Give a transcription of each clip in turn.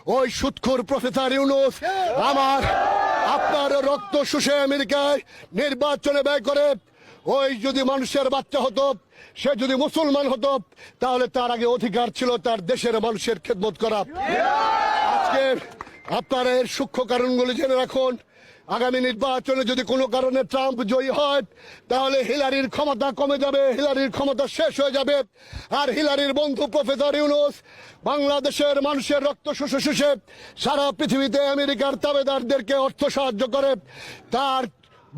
ওই সুৎখোর প্রফেসর ইউনূস আমার আপনার রক্ত শুষে আমেরিকায় নির্বাচনে ব্যয় করে ওই যদি মানুষের বাচ্চা হতো, সে যদি মুসলমান হতো, তাহলে তার আগে অধিকার ছিল তার দেশের মানুষের খেদমত করা। আজকে আপনারা এর সূক্ষ্ম কারণগুলো জেনে রাখুন। আগামী নির্বাচনে যদি কোনো কারণে ট্রাম্প জয়ী হয়, তাহলে হিলারির ক্ষমতা কমে যাবে, হিলারির ক্ষমতা শেষ হয়ে যাবে। আর হিলারির বন্ধু প্রফেসর ইউনূস বাংলাদেশের মানুষের রক্ত শুষে শুষে সারা পৃথিবীতে আমেরিকার তাবেদারদেরকে অর্থ সাহায্য করে, তার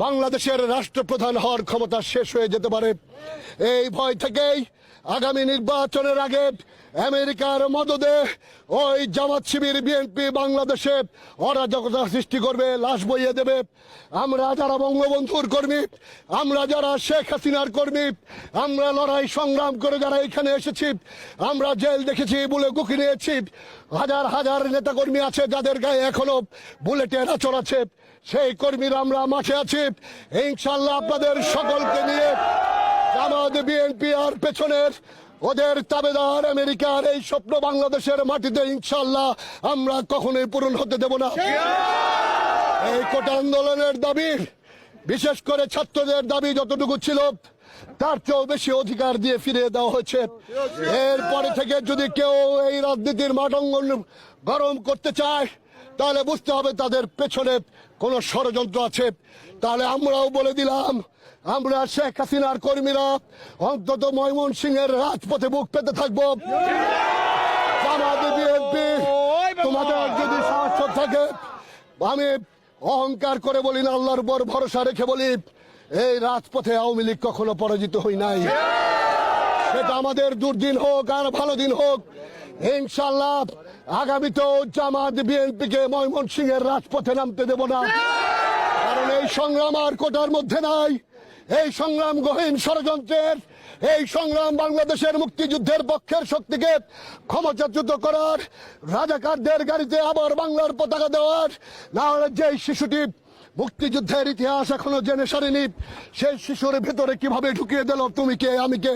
বাংলাদেশের রাষ্ট্রপ্রধান হওয়ার ক্ষমতা শেষ হয়ে যেতে পারে। এই ভয় থেকেই আগামী নির্বাচনের আগে আমেরিকার মদদে ওই জামাত শিবির বিএনপি বাংলাদেশে অরাজকতা সৃষ্টি করবে, লাশ বইয়ে দেবে। আমরা যারা বঙ্গবন্ধুর কর্মী, আমরা যারা শেখ হাসিনার কর্মী, আমরা লড়াই সংগ্রাম করে যারা এখানে এসেছি, আমরা জেল দেখেছি, বুলে গুকি নিয়েছি, হাজার হাজার নেতাকর্মী আছে যাদের গায়ে এখনো বুলেটের আঁচড় আছে, সেই কর্মীরা আমরা মাঠে আছি। ইনশাল্লাহ আপনাদের সকলকে নিয়ে জামাত বিএনপি আর পেছনের ওদের তাবেদার আমেরিকার এই স্বপ্ন বাংলাদেশের মাটিতে ইনশাল্লাহ আমরা কখনোই পূরণ হতে দেব না। এই কোটা আন্দোলনের দাবি, বিশেষ করে ছাত্রদের দাবি যতটুকু ছিল তার চেয়েও বেশি অধিকার দিয়ে ফিরিয়ে দেওয়া হয়েছে। এরপরে থেকে যদি কেউ এই রাজনীতির মাঠ অঙ্গন গরম করতে চায়, তাহলে বুঝতে হবে তাদের পেছনে কোনো ষড়যন্ত্র আছে। তাহলে আমরাও বলে দিলাম, আমরা শেখ হাসিনার কর্মীরা অন্তত ময়মনসিংহের রাজপথে বুক পেতে থাকবো। জামাত বিএনপি তোমাদের যদি সাহস থাকে, আমি অহংকার করে বলি না, আল্লাহর উপর ভরসা রেখে বলি, এই রাজপথে আওয়ামী লীগ কখনো পরাজিত হই নাই। সেটা আমাদের দুর্দিন হোক আর ভালো দিন হোক, ইনশাল্লাহ আগামীতেও জামাত বিএনপিকে ময়মনসিংহের রাজপথে নামতে দেব না। কারণ এই সংগ্রাম আর কোটার মধ্যে নাই, এই সংগ্রাম গহীন ষড়যন্ত্রের, এই সংগ্রাম বাংলাদেশের মুক্তিযুদ্ধের পক্ষের শক্তিকে ক্ষমতাচ্যুত করার, রাজাকারদের গাড়িতে আবার বাংলার পতাকা দেওয়ার। না হলে যে শিশুটি মুক্তিযুদ্ধের ইতিহাস এখনো জেনে সারেনি, সেই শিশুর ভেতরে কিভাবে ঢুকিয়ে দিল তুমি কে আমি কে,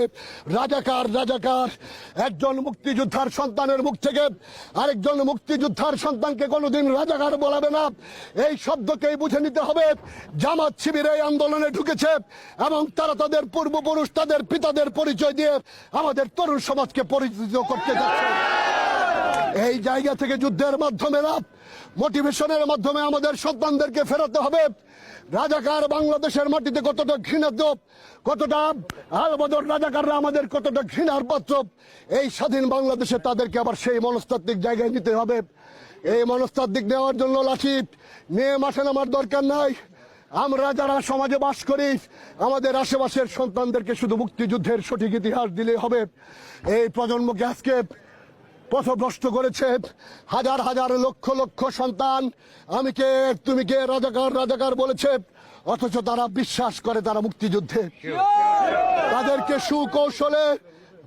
রাজাকার রাজাকার। একজন মুক্তিযোদ্ধার সন্তানের মুখ থেকে আরেকজন মুক্তিযোদ্ধার সন্তানকে কোনোদিন রাজাকার বলাবে না। এই শব্দকেই বুঝে নিতে হবে। জামাত শিবির এই আন্দোলনে ঢুকেছে এবং তারা তাদের পূর্বপুরুষ, তাদের পিতাদের পরিচয় দিয়ে আমাদের তরুণ সমাজকে পরিচিত করতে যাচ্ছে। এই জায়গা থেকে যুদ্ধের মাধ্যমে না, মোটিভেশনের মাধ্যমে আমাদের সন্তানদেরকে ফেরাতে হবে। রাজাকার বাংলাদেশের মাটিতে কতটা ঘৃণাত, কতটা আলবদর রাজাকাররা আমাদের কতটা ঘৃণার পাত্র, এই স্বাধীন বাংলাদেশে তাদেরকে আবার সেই মনস্তাত্ত্বিক জায়গায় নিতে হবে। এই মনস্তাত্ত্বিক নেওয়ার জন্য লাঠি নিয়ে মাঠে নামার দরকার নাই। আমরা যারা সমাজে বাস করি, আমাদের আশেপাশের সন্তানদেরকে শুধু মুক্তিযুদ্ধের সঠিক ইতিহাস দিলে হবে। এই প্রজন্মকে আজকে পথভ্রষ্ট করেছে হাজার হাজার লক্ষ লক্ষ সন্তান। আমি কে তুমি কে রাজাকার রাজাকার বলেছে, অথচ তারা বিশ্বাস করে তারা মুক্তিযুদ্ধে। তাদেরকে সুকৌশলে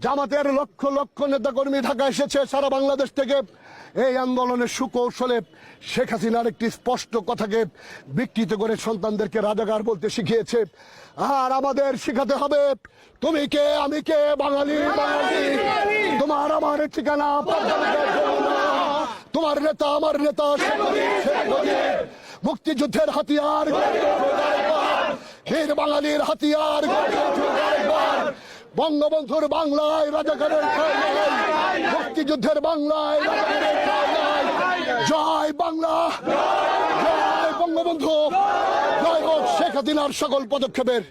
জামাতের লক্ষ লক্ষ নেতাকর্মী ঢাকা এসেছে সারা বাংলাদেশ থেকে। এই আন্দোলনের সুকৌশলে শেখ হাসিনার একটি স্পষ্ট কথাকে বিকৃত করে সন্তানদেরকে রাজাকার বলতে শিখিয়েছে। আর আমাদের শিখাতে হবে, তুমি কে আমি কে, বাঙালি বাঙালি, তোমার আমার ঠিকানা, তোমার নেতা আমার নেতা, মুক্তিযুদ্ধের হাতিয়ার বীর বাঙালির হাতিয়ার, বঙ্গবন্ধুর বাংলায় রাজাকারের ঠাঁই নাই, মুক্তিযুদ্ধের বাংলায় রাজাকারের ঠাঁই নাই। জয় বাংলা, জয় বঙ্গবন্ধু, জয় হোক শেখ হাসিনার সকল পদক্ষেপের।